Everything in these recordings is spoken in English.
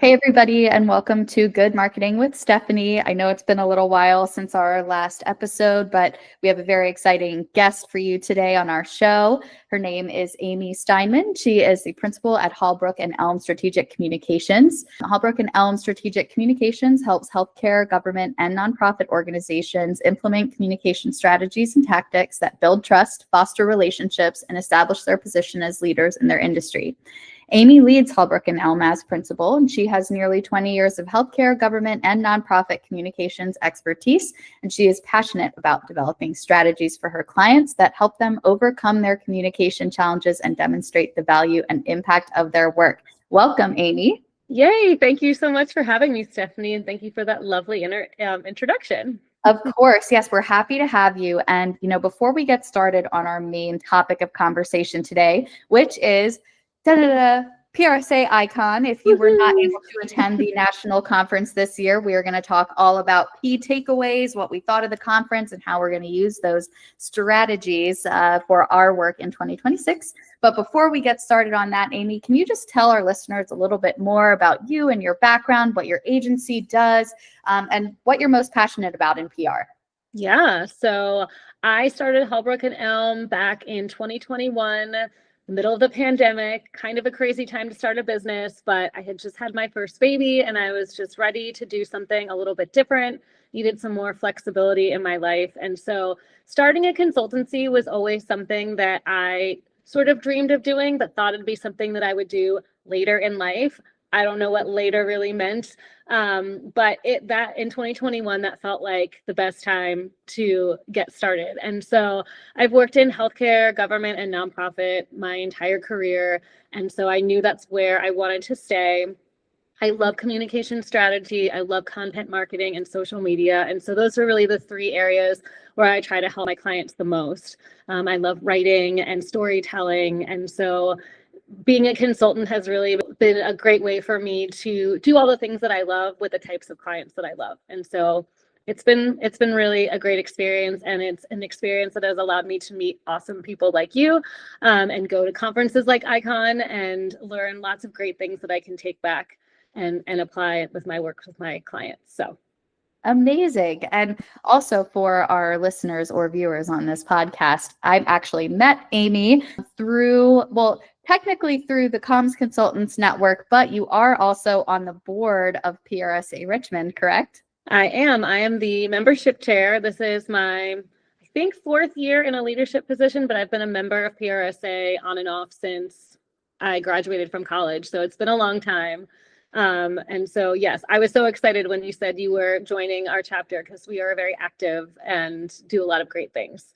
Hey, everybody, and welcome to Good Marketing with Stephanie. I know it's been a little while since our last episode, but we have a very exciting guest for you today on our show. Her name is Amy Steinmann. She is the principal at Halbrooke Elm Strategic Communications. Halbrooke Elm Strategic Communications helps healthcare, government, and nonprofit organizations implement communication strategies and tactics that build trust, foster relationships, and establish their position as leaders in their industry. Amy leads Halbrooke Elm as principal, and she has nearly 20 years of healthcare, government, and nonprofit communications expertise, and she is passionate about developing strategies for her clients that help them overcome their communication challenges and demonstrate the value and impact of their work. Welcome, Amy. Yay! Thank you so much for having me, Stephanie, and thank you for that lovely introduction. Of course, yes, we're happy to have you. And, before we get started on our main topic of conversation today, which is PRSA ICON. If you were not able to attend the national conference this year, we are going to talk all about key takeaways, what we thought of the conference, and how we're going to use those strategies for our work in 2026. But before we get started on that, Amy, can you just tell our listeners a little bit more about you and your background, what your agency does, and what you're most passionate about in PR? Yeah, so I started Halbrooke Elm back in 2021. Middle of the pandemic, kind of a crazy time to start a business, but I had just had my first baby and I was just ready to do something a little bit different, needed some more flexibility in my life. And so starting a consultancy was always something that I sort of dreamed of doing, but thought it'd be something that I would do later in life. I don't know what later really meant, but that in 2021, that felt like the best time to get started. And so I've worked in healthcare, government, and nonprofit my entire career. And so I knew that's where I wanted to stay. I love communication strategy. I love content marketing and social media. And so those are really the three areas where I try to help my clients the most. I love writing and storytelling. And so being a consultant has really been a great way for me to do all the things that I love with the types of clients that I love. And so it's been really a great experience, and it's an experience that has allowed me to meet awesome people like you, and go to conferences like ICON and learn lots of great things that I can take back and apply with my work with my clients. So amazing. And also for our listeners or viewers on this podcast, I've actually met Amy technically through the Comms Consultants Network, but you are also on the board of PRSA Richmond, correct? I am the membership chair. This is my, I think, 4th year in a leadership position, but I've been a member of PRSA on and off since I graduated from college. So it's been a long time. And so, yes, I was so excited when you said you were joining our chapter because we are very active and do a lot of great things.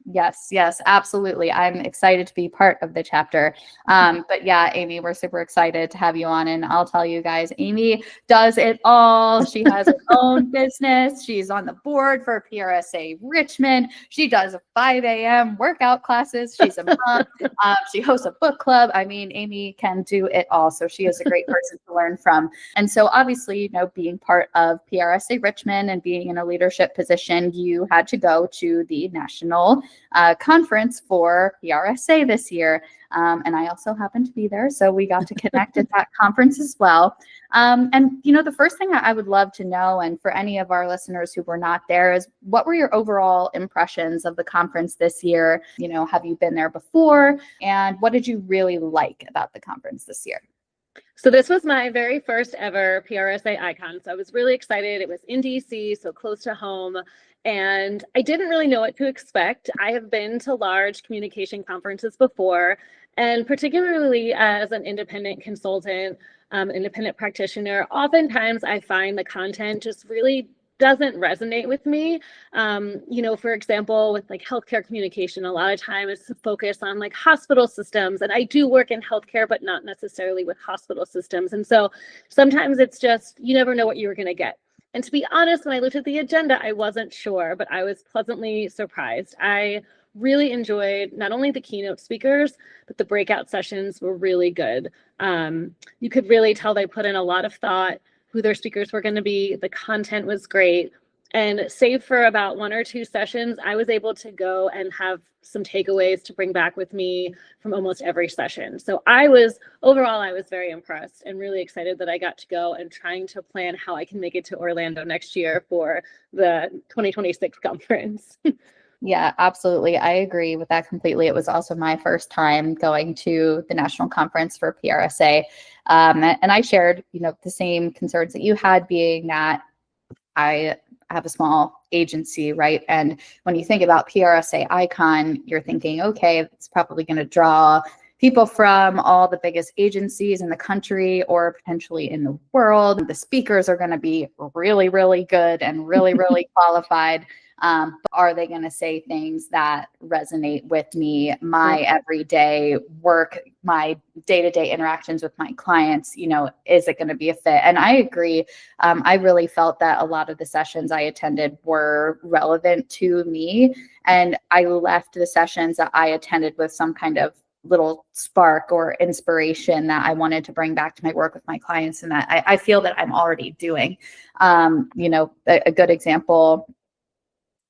Yes, absolutely. I'm excited to be part of the chapter. But yeah, Amy, we're super excited to have you on. And I'll tell you guys, Amy does it all. She has her own business. She's on the board for PRSA Richmond. She does 5 a.m. workout classes. She's a mom. She hosts a book club. I mean, Amy can do it all. So she is a great person to learn from. And so obviously, being part of PRSA Richmond and being in a leadership position, you had to go to the national conference for PRSA this year. And I also happened to be there. So we got to connect at that conference as well. And, the first thing I would love to know, and for any of our listeners who were not there, is what were your overall impressions of the conference this year? Have you been there before? And what did you really like about the conference this year? So this was my very first ever PRSA ICON. So I was really excited. It was in DC, so close to home. And I didn't really know what to expect. I have been to large communication conferences before, and particularly as an independent consultant, independent practitioner, oftentimes I find the content just really doesn't resonate with me. For example, with like healthcare communication, a lot of time it's focused on like hospital systems. And I do work in healthcare, but not necessarily with hospital systems. And so sometimes it's just, you never know what you were going to get. And to be honest, when I looked at the agenda, I wasn't sure, but I was pleasantly surprised. I really enjoyed not only the keynote speakers, but the breakout sessions were really good. You could really tell they put in a lot of thought, who their speakers were going to be. The content was great. And save for about 1 or 2 sessions, I was able to go and have some takeaways to bring back with me from almost every session. So overall, I was very impressed and really excited that I got to go, and trying to plan how I can make it to Orlando next year for the 2026 conference. Yeah, absolutely. I agree with that completely. It was also my first time going to the national conference for PRSA. And I shared, the same concerns that you had, being that I have a small agency, right? And when you think about PRSA ICON, you're thinking, okay, it's probably going to draw people from all the biggest agencies in the country or potentially in the world. The speakers are going to be really, really good and really, really qualified. But are they going to say things that resonate with me, my everyday work, my day-to-day interactions with my clients? Is it going to be a fit? And I agree. I really felt that a lot of the sessions I attended were relevant to me. And I left the sessions that I attended with some kind of little spark or inspiration that I wanted to bring back to my work with my clients, and that I feel that I'm already doing. A good example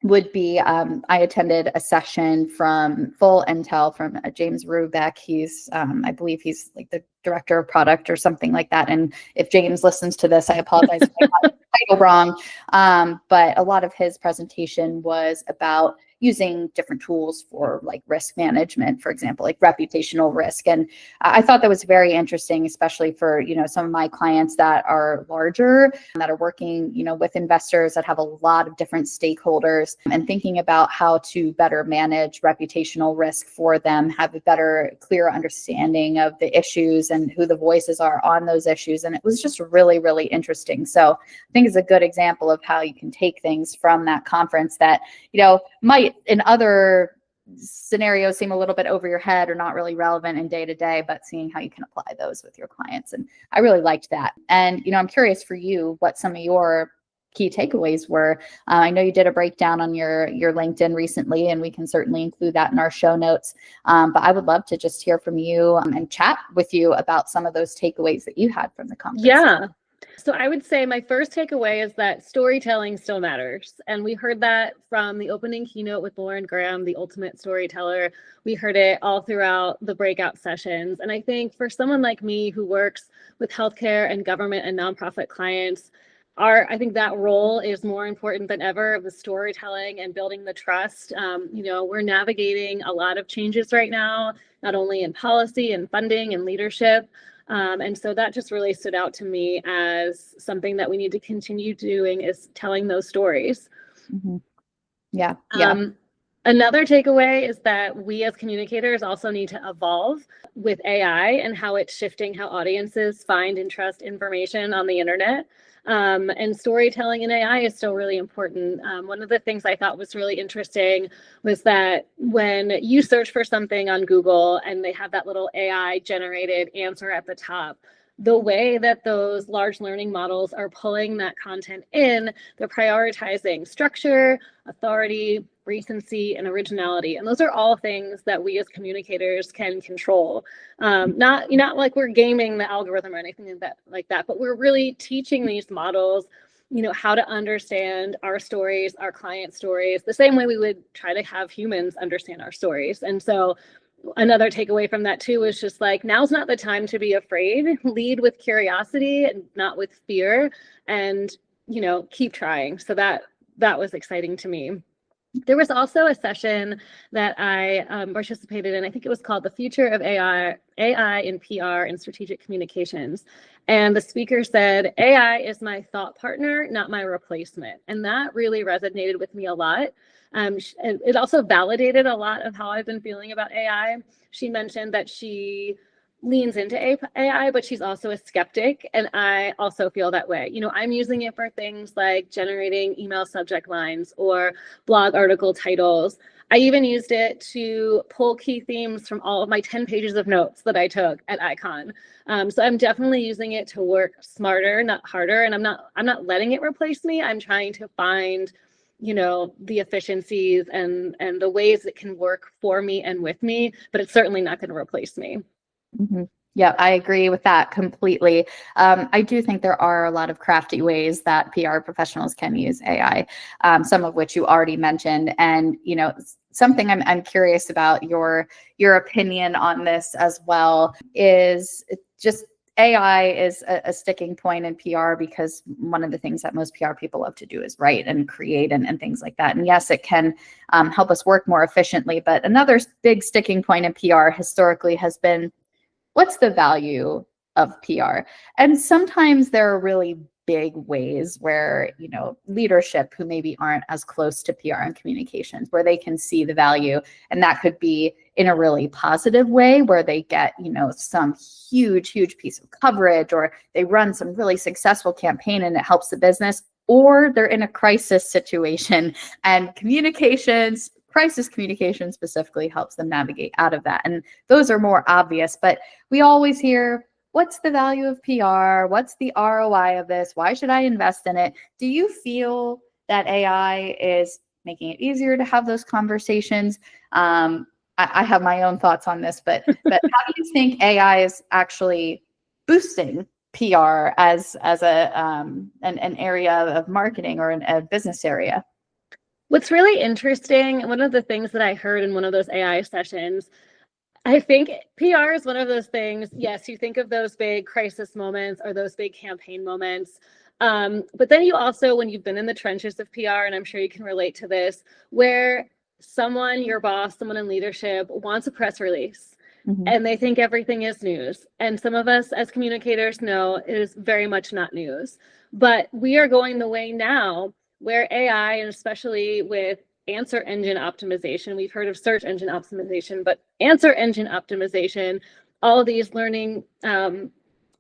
would be I attended a session from Full Intel from James Rubeck. He's, I believe he's like the director of product or something like that. And if James listens to this, I apologize if I got the title wrong. But a lot of his presentation was about using different tools for like risk management, for example, like reputational risk. And I thought that was very interesting, especially for, some of my clients that are larger, that are working, with investors that have a lot of different stakeholders, and thinking about how to better manage reputational risk for them, have a better, clear understanding of the issues and who the voices are on those issues. And it was just really, really interesting. So I think it's a good example of how you can take things from that conference that, might in other scenarios seem a little bit over your head or not really relevant in day to day, but seeing how you can apply those with your clients. And I really liked that. And, I'm curious for you, what some of your key takeaways were. I know you did a breakdown on your LinkedIn recently, and we can certainly include that in our show notes. But I would love to just hear from you and chat with you about some of those takeaways that you had from the conference. Yeah. So I would say my first takeaway is that storytelling still matters. And we heard that from the opening keynote with Lauren Graham, the ultimate storyteller. We heard it all throughout the breakout sessions. And I think for someone like me who works with healthcare and government and nonprofit clients, I think that role is more important than ever, the storytelling and building the trust. We're navigating a lot of changes right now, not only in policy and funding and leadership. And so that just really stood out to me as something that we need to continue doing, is telling those stories. Mm-hmm. Yeah. Another takeaway is that we as communicators also need to evolve with AI and how it's shifting how audiences find and trust information on the internet. And storytelling in AI is still really important. One of the things I thought was really interesting was that when you search for something on Google and they have that little AI generated answer at the top, the way that those large learning models are pulling that content in, they're prioritizing structure, authority, recency, and originality. And those are all things that we as communicators can control. Not like we're gaming the algorithm or anything like that, but we're really teaching these models, how to understand our stories, our client stories, the same way we would try to have humans understand our stories. And so another takeaway from that too is just like, now's not the time to be afraid. Lead with curiosity and not with fear, and keep trying. So that was exciting to me. There was also a session that I participated in. I think it was called The Future of AI in PR and Strategic Communications. And the speaker said, AI is my thought partner, not my replacement. And that really resonated with me a lot. It also validated a lot of how I've been feeling about AI. She mentioned that she leans into AI, but she's also a skeptic. And I also feel that way. I'm using it for things like generating email subject lines or blog article titles. I even used it to pull key themes from all of my 10 pages of notes that I took at ICON. So I'm definitely using it to work smarter, not harder. And I'm not letting it replace me. I'm trying to find the efficiencies and the ways it can work for me and with me, but it's certainly not going to replace me. Mm-hmm. Yeah, I agree with that completely. I do think there are a lot of crafty ways that PR professionals can use AI, some of which you already mentioned. And something I'm curious about your opinion on this as well is just AI is a sticking point in PR because one of the things that most PR people love to do is write and create and things like that. And yes, it can help us work more efficiently. But another big sticking point in PR historically has been, what's the value of PR? And sometimes there are really big ways where, leadership who maybe aren't as close to PR and communications, where they can see the value. And that could be in a really positive way where they get, some huge piece of coverage, or they run some really successful campaign and it helps the business, or they're in a crisis situation and crisis communication specifically helps them navigate out of that. And those are more obvious, but we always hear, what's the value of PR? What's the ROI of this? Why should I invest in it? Do you feel that AI is making it easier to have those conversations? I have my own thoughts on this, but how do you think AI is actually boosting PR as an area of marketing or a business area? What's really interesting, one of the things that I heard in one of those AI sessions, I think PR is one of those things. Yes, you think of those big crisis moments or those big campaign moments. But then you also, when you've been in the trenches of PR, and I'm sure you can relate to this, where someone, your boss, someone in leadership wants a press release and they think everything is news. And some of us as communicators know it is very much not news. But we are going the way now where AI, and especially with answer engine optimization, we've heard of search engine optimization, but answer engine optimization, all of these learning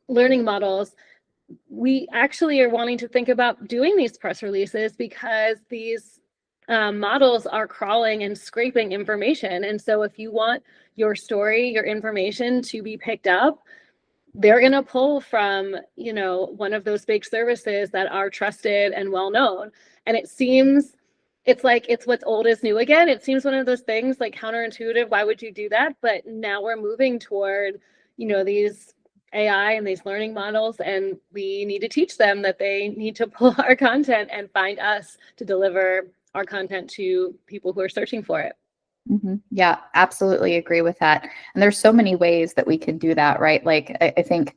models, we actually are wanting to think about doing these press releases because these models are crawling and scraping information. And so if you want your story, your information to be picked up, they're going to pull from, one of those big services that are trusted and well known. And it seems it's like it's what's old is new again. It seems one of those things like counterintuitive. Why would you do that? But now we're moving toward, these AI and these learning models, and we need to teach them that they need to pull our content and find us to deliver our content to people who are searching for it. Yeah, absolutely agree with that. And there's so many ways that we can do that, right? Like I think,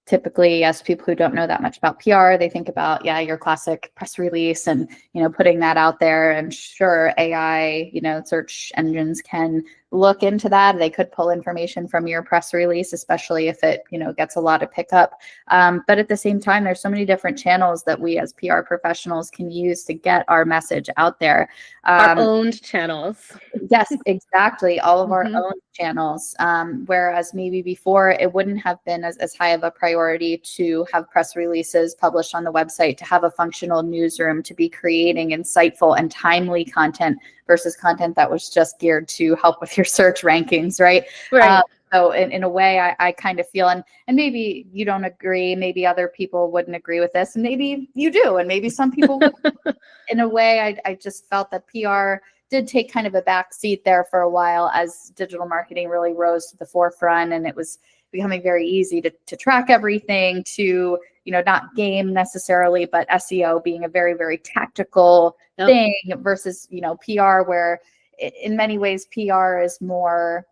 typically, as people who don't know that much about PR, they think about, your classic press release and, putting that out there. And sure, AI, search engines can look into that. They could pull information from your press release, especially if it, gets a lot of pickup. But at the same time, there's so many different channels that we as PR professionals can use to get our message out there. Our owned channels. Yes, exactly. All of our own channels. Whereas maybe before it wouldn't have been as high of a priority to have press releases published on the website, to have a functional newsroom, to be creating insightful and timely content versus content that was just geared to help with your search rankings, right? Right. So in a way, I kind of feel, and maybe you don't agree, maybe other people wouldn't agree with this, and maybe you do, and maybe some people would. In a way, I just felt that PR did take kind of a back seat there for a while as digital marketing really rose to the forefront, and it was becoming very easy to track everything, to not game necessarily, but SEO being a very, very tactical thing versus PR, where in many ways PR is more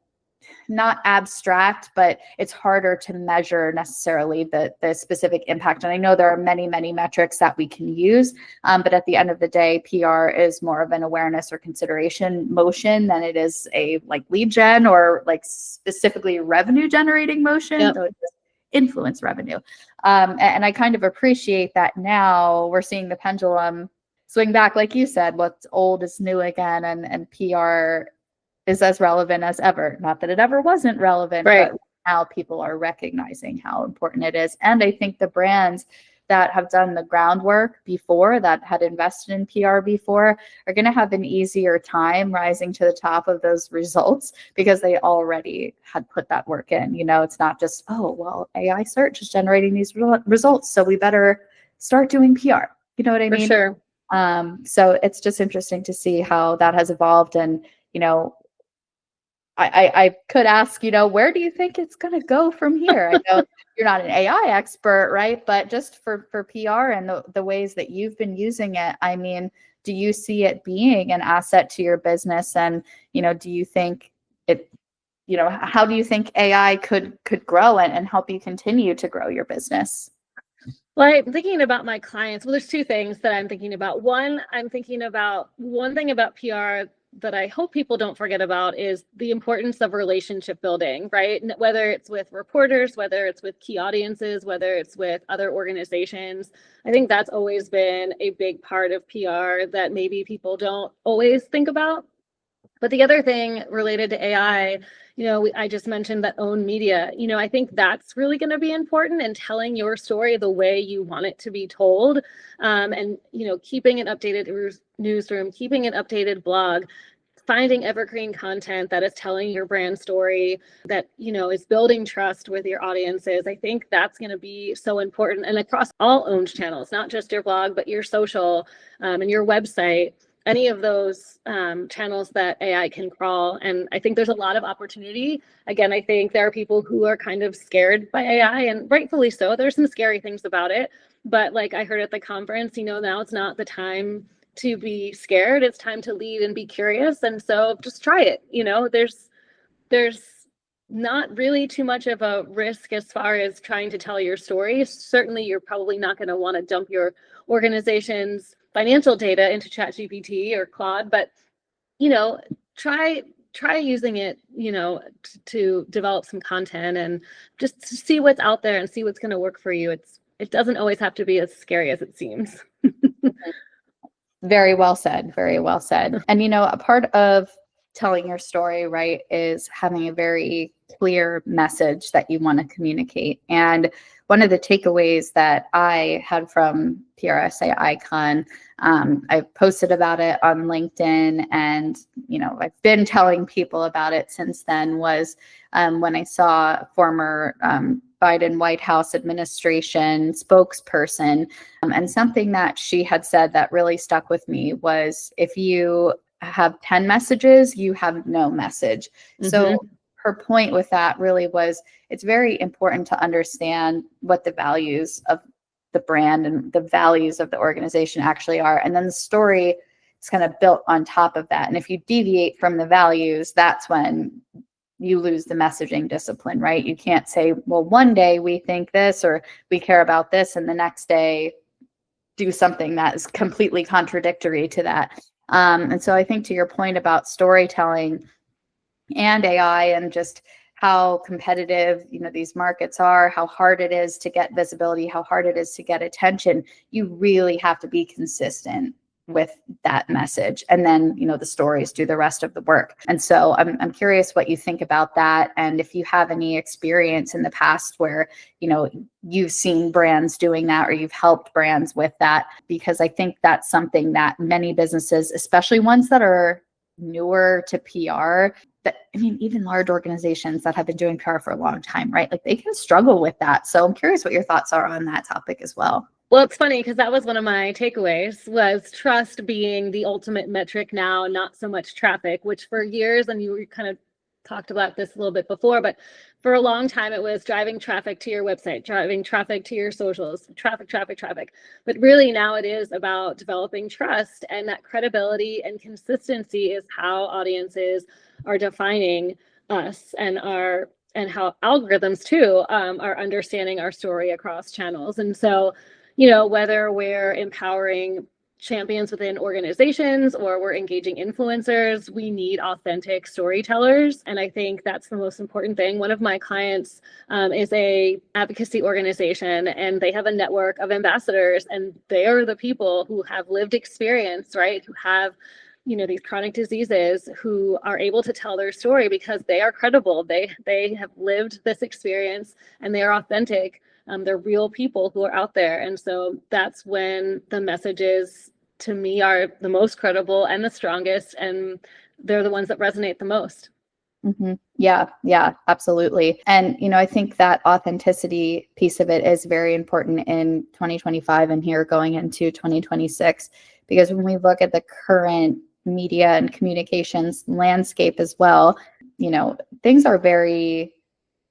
not abstract, but it's harder to measure necessarily the specific impact. And I know there are many metrics that we can use, but at the end of the day, PR is more of an awareness or consideration motion than it is a lead gen or specifically revenue generating motion. Yep. So it's just influence revenue. And I kind of appreciate that now we're seeing the pendulum swing back, like you said, what's old is new again, and PR is as relevant as ever. Not that it ever wasn't relevant, right. But now people are recognizing how important it is. And I think the brands that have done the groundwork before, that had invested in PR before, are going to have an easier time rising to the top of those results because they already had put that work in. It's not just, oh, well, AI search is generating these results, so we better start doing PR. You know what I mean? For sure. So it's just interesting to see how that has evolved. And, I could ask, where do you think it's going to go from here? I know you're not an AI expert, right? But just for PR and the ways that you've been using it, I mean, do you see it being an asset to your business? And, do you think it, how do you think AI could grow and help you continue to grow your business? Well, I'm thinking about my clients. Well, there's two things that I'm thinking about. One, I'm thinking about one thing about PR that I hope people don't forget about is the importance of relationship building, right? Whether it's with reporters, whether it's with key audiences, whether it's with other organizations. I think that's always been a big part of PR that maybe people don't always think about. But the other thing related to AI, I just mentioned that own media. I think that's really going to be important in telling your story the way you want it to be told. And, keeping an updated newsroom, keeping an updated blog, finding evergreen content that is telling your brand story, that, is building trust with your audiences. I think that's going to be so important, and across all owned channels, not just your blog, but your social and your website. Any of those channels that AI can crawl. And I think there's a lot of opportunity. Again, I think there are people who are kind of scared by AI, and rightfully so. There's some scary things about it. But like I heard at the conference, now it's not the time to be scared. It's time to lead and be curious. And so just try it. There's not really too much of a risk as far as trying to tell your story. Certainly, you're probably not going to want to dump your organization's financial data into ChatGPT or Claude, but try using it, to develop some content and just to see what's out there and see what's going to work for you. It doesn't always have to be as scary as it seems. Very well said. Very well said. And a part of telling your story, right, is having a very clear message that you want to communicate. And one of the takeaways that I had from PRSA ICON, I posted about it on LinkedIn, and I've been telling people about it since then, was when I saw former Biden White House administration spokesperson, and something that she had said that really stuck with me was, if you have 10 messages, you have no message. Mm-hmm. So her point with that really was, it's very important to understand what the values of the brand and the values of the organization actually are. And then the story is kind of built on top of that. And if you deviate from the values, that's when you lose the messaging discipline, right? You can't say, well, one day we think this, or we care about this, and the next day do something that is completely contradictory to that. And so I think, to your point about storytelling and AI, and just how competitive, these markets are, how hard it is to get visibility, how hard it is to get attention, you really have to be consistent with that message. And then, the stories do the rest of the work. And so I'm curious what you think about that. And if you have any experience in the past where, you've seen brands doing that, or you've helped brands with that, because I think that's something that many businesses, especially ones that are newer to PR, even large organizations that have been doing PR for a long time, right? Like, they can struggle with that. So I'm curious what your thoughts are on that topic as well. Well, it's funny because that was one of my takeaways, was trust being the ultimate metric now, not so much traffic, which for years, and you kind of talked about this a little bit before, but for a long time it was driving traffic to your website, driving traffic to your socials, traffic. But really now it is about developing trust, and that credibility and consistency is how audiences are defining us, and how algorithms too are understanding our story across channels. And so, whether we're empowering champions within organizations or we're engaging influencers, we need authentic storytellers. And I think that's the most important thing. One of my clients is a advocacy organization, and they have a network of ambassadors, and they are the people who have lived experience, right? Who have, these chronic diseases, who are able to tell their story because they are credible. They have lived this experience, and they are authentic. They're real people who are out there. And so that's when the messages, to me, are the most credible and the strongest, and they're the ones that resonate the most. Mm-hmm. Yeah, absolutely. And, I think that authenticity piece of it is very important in 2025 and here going into 2026, because when we look at the current media and communications landscape as well, things are very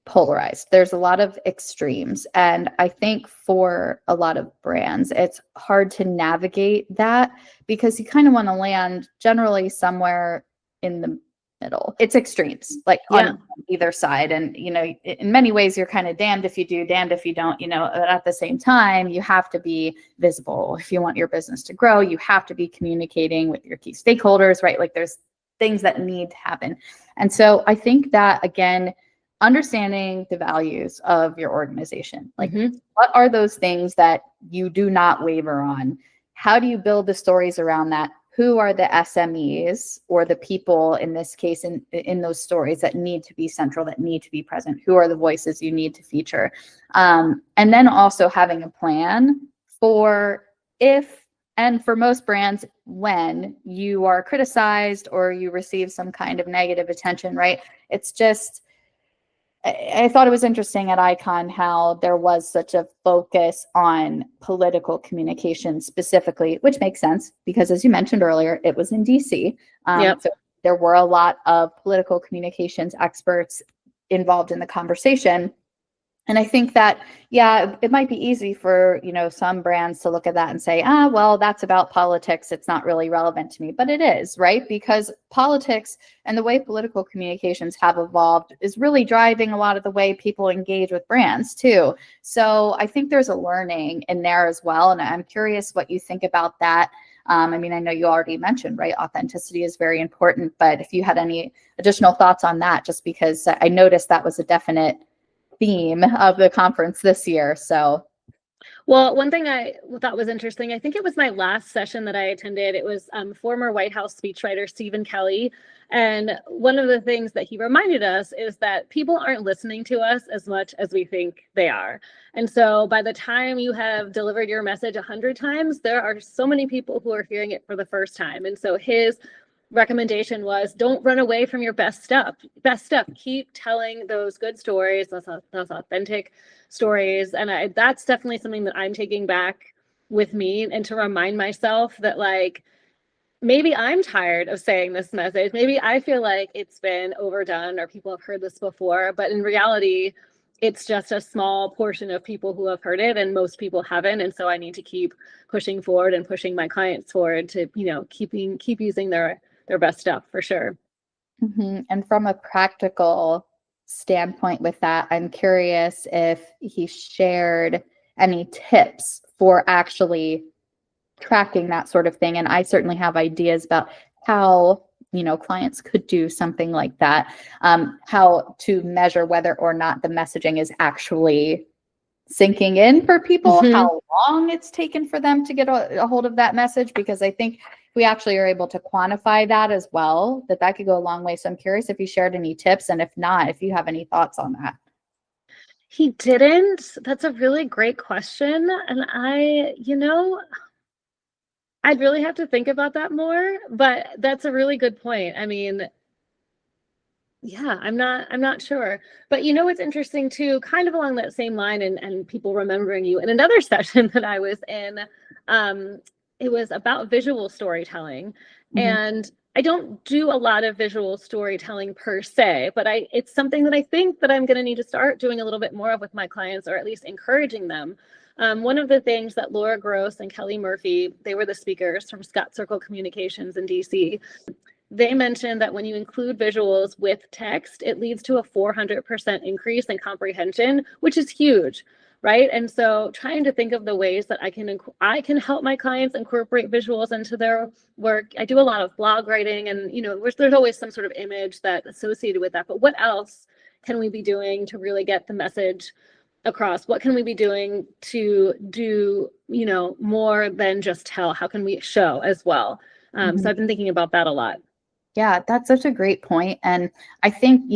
polarized. There's a lot of extremes. And I think for a lot of brands, it's hard to navigate that because you kind of want to land generally somewhere in the middle. It's extremes, like on either side. And, in many ways, you're kind of damned if you do, damned if you don't, but at the same time, you have to be visible. If you want your business to grow, you have to be communicating with your key stakeholders, right? Like there's things that need to happen. And so I think that, again, understanding the values of your organization, like what are those things that you do not waver on? How do you build the stories around that? Who are the SMEs or the people in this case in those stories that need to be central, that need to be present? Who are the voices you need to feature? And then also having a plan for if, and for most brands, when you are criticized or you receive some kind of negative attention, right? It's just, I thought it was interesting at Icon how there was such a focus on political communication specifically, which makes sense because, as you mentioned earlier, it was in DC. So there were a lot of political communications experts involved in the conversation. And I think that, it might be easy for, some brands to look at that and say, well, that's about politics. It's not really relevant to me. But it is, right? Because politics and the way political communications have evolved is really driving a lot of the way people engage with brands too. So I think there's a learning in there as well. And I'm curious what you think about that. I know you already mentioned, right? Authenticity is very important. But if you had any additional thoughts on that, just because I noticed that was a definite theme of the conference this year. So, well, one thing I thought was interesting, I think it was my last session that I attended. It was former White House speechwriter Stephen Kelly. And one of the things that he reminded us is that people aren't listening to us as much as we think they are. And so by the time you have delivered your message 100 times, there are so many people who are hearing it for the first time. And so his recommendation was, don't run away from your best stuff. Keep telling those good stories, those authentic stories. And that's definitely something that I'm taking back with me, and to remind myself that, like, maybe I'm tired of saying this message. Maybe I feel like it's been overdone or people have heard this before, but in reality, it's just a small portion of people who have heard it and most people haven't. And so I need to keep pushing forward and pushing my clients forward to, keep using their best stuff for sure. And from a practical standpoint with that, I'm curious if he shared any tips for actually tracking that sort of thing. And I certainly have ideas about how, clients could do something like that, how to measure whether or not the messaging is actually sinking in for people, how long it's taken for them to get a hold of that message, because I think we actually are able to quantify that as well, that could go a long way. So I'm curious if you shared any tips, and if not, if you have any thoughts on that. He didn't. That's a really great question. And I'd really have to think about that more, but that's a really good point. I'm not sure. But what's interesting too, kind of along that same line, and people remembering you, in another session that I was in, it was about visual storytelling. And I don't do a lot of visual storytelling per se, but it's something that I think that I'm going to need to start doing a little bit more of with my clients, or at least encouraging them. One of the things that Laura Gross and Kelly Murphy, they were the speakers from Scott Circle Communications in DC. They mentioned that when you include visuals with text, it leads to a 400% increase in comprehension, which is huge, right? And so trying to think of the ways that I can help my clients incorporate visuals into their work. I do a lot of blog writing, and there's always some sort of image that's associated with that. But what else can we be doing to really get the message across? What can we be doing to do, more than just tell? How can we show as well? So I've been thinking about that a lot. Yeah, that's such a great point. And I think,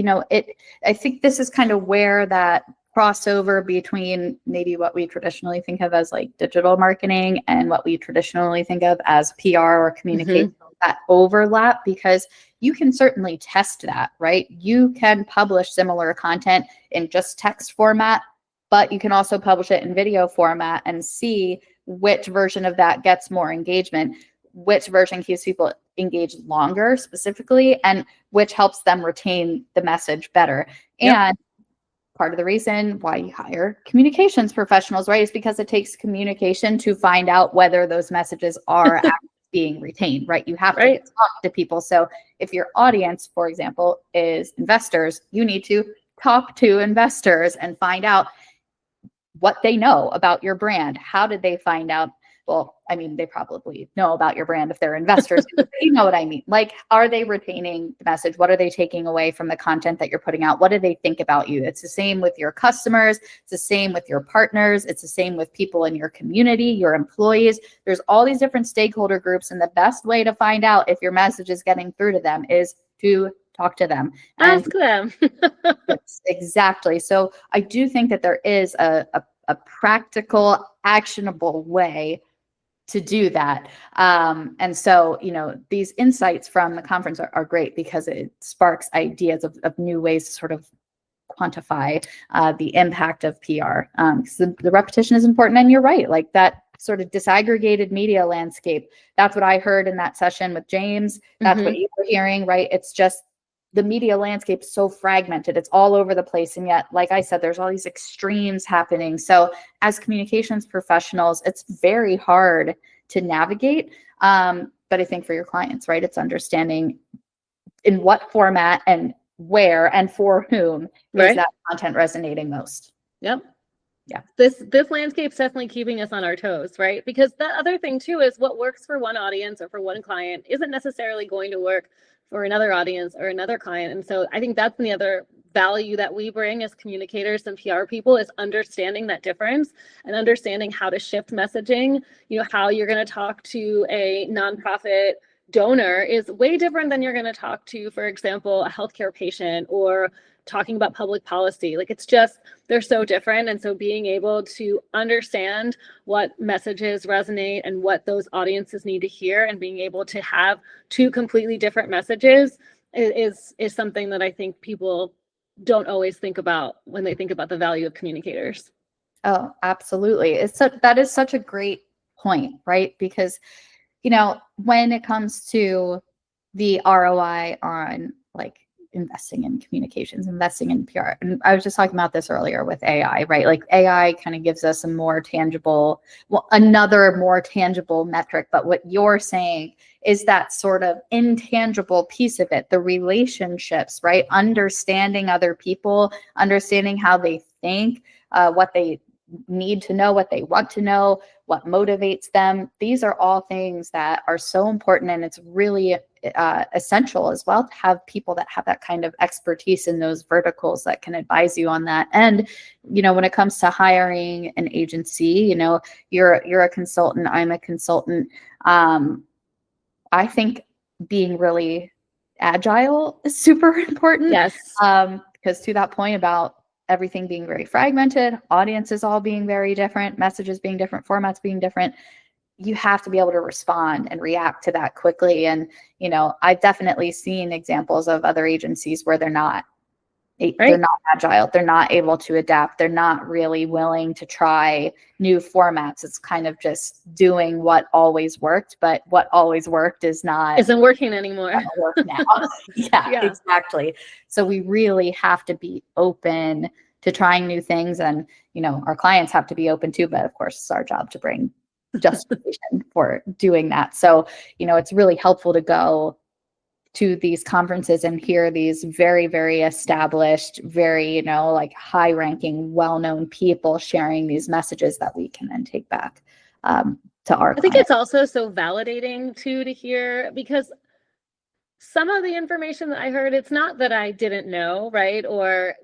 I think this is kind of where that crossover between maybe what we traditionally think of as like digital marketing and what we traditionally think of as PR or communication, that overlap, because you can certainly test that, right? You can publish similar content in just text format, but you can also publish it in video format and see which version of that gets more engagement, which version keeps people engage longer specifically, and which helps them retain the message better. Yep. And part of the reason why you hire communications professionals, right, is because it takes communication to find out whether those messages are actually being retained, right? You have to talk to people. So if your audience, for example, is investors, you need to talk to investors and find out what they know about your brand. How did they find out? Well, I mean, they probably know about your brand if they're investors. You know what I mean? Like, are they retaining the message? What are they taking away from the content that you're putting out? What do they think about you? It's the same with your customers. It's the same with your partners. It's the same with people in your community, your employees. There's all these different stakeholder groups. And the best way to find out if your message is getting through to them is to talk to them. Ask them. Yes, exactly. So I do think that there is a practical, actionable way to do that. And so, these insights from the conference are great because it sparks ideas of new ways to sort of quantify the impact of PR. So the repetition is important, and you're right, like that sort of disaggregated media landscape. That's what I heard in that session with James. That's what you were hearing, right? It's just the media landscape is so fragmented. It's all over the place. And yet, like I said, there's all these extremes happening. So as communications professionals, it's very hard to navigate. But I think for your clients, right, it's understanding in what format and where and for whom is that content resonating most. Yep. Yeah. This landscape's definitely keeping us on our toes, right? Because the other thing too is what works for one audience or for one client isn't necessarily going to work for another audience or another client. And so I think that's the other value that we bring as communicators and PR people is understanding that difference and understanding how to shift messaging. How you're going to talk to a nonprofit donor is way different than you're going to talk to, for example, a healthcare patient or talking about public policy. Like, it's just, they're so different. And so being able to understand what messages resonate and what those audiences need to hear and being able to have two completely different messages is something that I think people don't always think about when they think about the value of communicators. Oh, absolutely. That is such a great point, right? Because, when it comes to the ROI on like investing in communications, investing in PR, and I was just talking about this earlier with AI, right? Like AI kind of gives us another more tangible metric. But what you're saying is that sort of intangible piece of it, the relationships, right? Understanding other people, understanding how they think, what they need to know, what they want to know, what motivates them. These are all things that are so important, and it's really essential as well to have people that have that kind of expertise in those verticals that can advise you on that. And when it comes to hiring an agency, you're a consultant, I'm a consultant. I think being really agile is super important. Yes. Because to that point about everything being very fragmented, audiences all being very different, messages being different, formats being different, you have to be able to respond and react to that quickly. And, I've definitely seen examples of other agencies where they're not agile. They're not able to adapt. They're not really willing to try new formats. It's kind of just doing what always worked, but what always worked isn't working anymore. Work now. Yeah, exactly. So we really have to be open to trying new things, and our clients have to be open too. But of course, it's our job to bring justification for doing that. So it's really helpful to go to these conferences and hear these very, very established, very, like high ranking, well-known people sharing these messages that we can then take back to our I think it's also so validating too to hear, because some of the information that I heard, it's not that I didn't know, right? Or,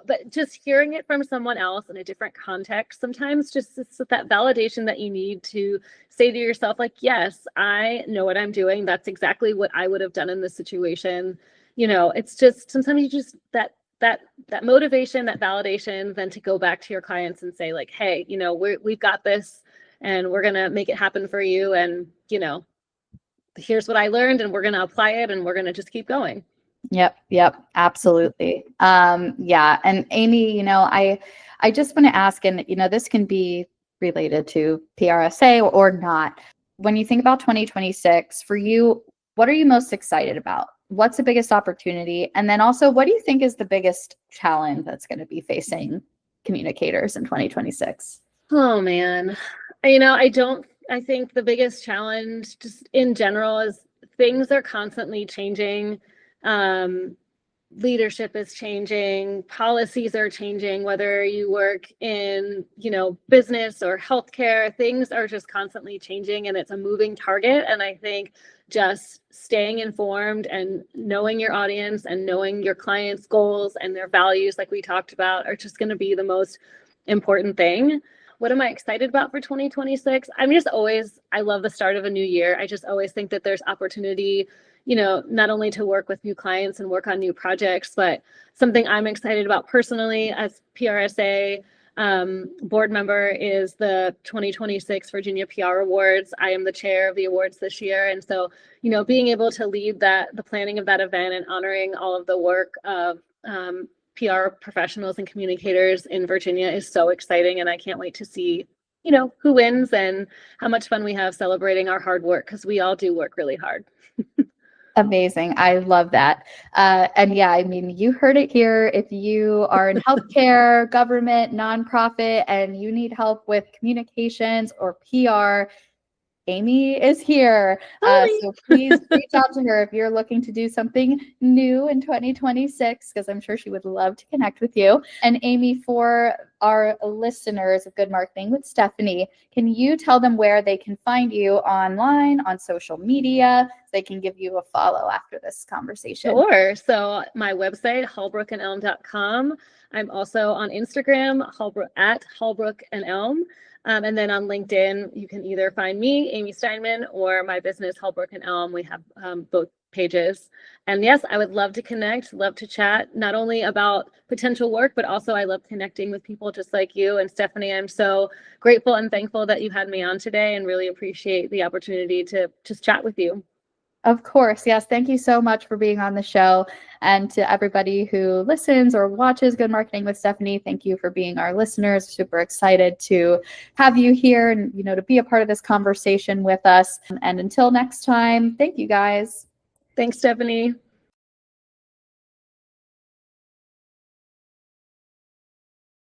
but just hearing it from someone else in a different context, sometimes just it's that validation that you need to say to yourself, like, yes, I know what I'm doing. That's exactly what I would have done in this situation. It's just, sometimes you just, that motivation, that validation, then to go back to your clients and say like, hey, we've got this and we're going to make it happen for you. And, here's what I learned, and we're going to apply it, and we're going to just keep going. Yep, absolutely. Yeah. And Amy, I just want to ask, and this can be related to PRSA or not. When you think about 2026 for you, what are you most excited about? What's the biggest opportunity? And then also, what do you think is the biggest challenge that's going to be facing communicators in 2026? Oh man. I think the biggest challenge just in general is things are constantly changing. Leadership is changing, policies are changing, whether you work in, business or healthcare, things are just constantly changing and it's a moving target. And I think just staying informed and knowing your audience and knowing your clients' goals and their values, like we talked about, are just going to be the most important thing. What am I excited about for 2026? I love the start of a new year. I just always think that there's opportunity, not only to work with new clients and work on new projects, but something I'm excited about personally as PRSA board member is the 2026 Virginia PR Awards. I am the chair of the awards this year. And so, being able to lead the planning of that event and honoring all of the work of PR professionals and communicators in Virginia is so exciting. And I can't wait to see, who wins and how much fun we have celebrating our hard work, because we all do work really hard. Amazing. I love that. And yeah, I mean, you heard it here. If you are in healthcare, government, nonprofit, and you need help with communications or PR, Amy is here. So please reach out to her if you're looking to do something new in 2026, because I'm sure she would love to connect with you. And Amy, for our listeners of Good Marketing with Stephanie, can you tell them where they can find you online, on social media, so they can give you a follow after this conversation? Sure. So my website, halbrookeandelm.com. I'm also on Instagram, at Halbrooke and Elm. And then on LinkedIn, you can either find me, Amy Steinmann, or my business, Halbrooke and Elm. We have both pages. And yes, I would love to connect, love to chat, not only about potential work, but also I love connecting with people just like you. And Stephanie, I'm so grateful and thankful that you had me on today and really appreciate the opportunity to just chat with you. Of course. Yes. Thank you so much for being on the show. And to everybody who listens or watches Good Marketing with Stephanie, thank you for being our listeners. Super excited to have you here and, to be a part of this conversation with us. And until next time, thank you guys. Thanks, Stephanie.